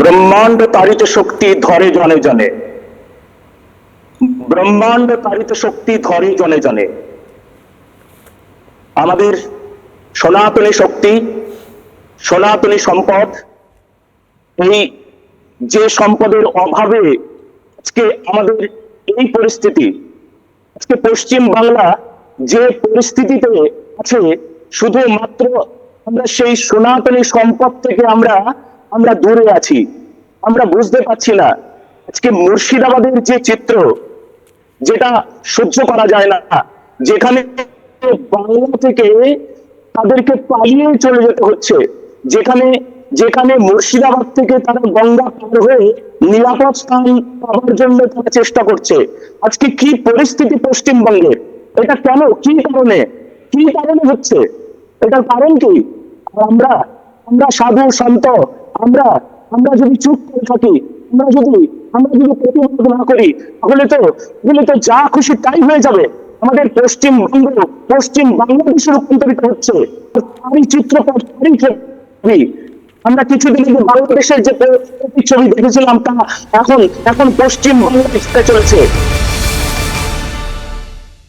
ব্রহ্মাণ্ড তাড়িত শক্তি ধরে জনে জনে, ব্রহ্মাণ্ড তাড়িত শক্তি ধরে জনে জনে। আমাদের সনাতনী শক্তি, সনাতনী সম্পদ, এই যে সম্পদের অভাবে আজকে আমাদের এই পরিস্থিতি, আজকে পশ্চিম বাংলা যে পরিস্থিতিতে আছে, শুধুমাত্র আমরা সেই সনাতনী সম্পদ থেকে আমরা দূরে আছি, আমরা বুঝতে পারছি না। আজকে মুর্শিদাবাদের যে চিত্র, যেটা সহ্য করা যায় না, যেখানে বাংলা থেকে তাদেরকে পালিয়ে চলে যেতে হচ্ছে, যেখানে যেখানে মুর্শিদাবাদ থেকে তারা গঙ্গা পার হয়ে নিরাপদ স্থান পাওয়ার জন্য তারা চেষ্টা করছে। আজকে কি পরিস্থিতি পশ্চিমবঙ্গের, এটা কেন, কি কারণে হচ্ছে, এটার কারণ কি? আমরা আমরা সাধু সন্ত, আমরা আমরা যদি চুপ করে থাকি, আমরা যদি প্রতিবাদ না করি, তাহলে তো যা খুশি তাই হয়ে যাবে। আমাদের পশ্চিম বাংলাদেশে রূপান্তরিত হচ্ছে। তারই চিত্রপট, তারই ছবি। আমরা কিছুদিন আগে বাংলাদেশের যে ছবি দেখেছিলাম, তা এখন পশ্চিম বাংলাদেশে চলেছে।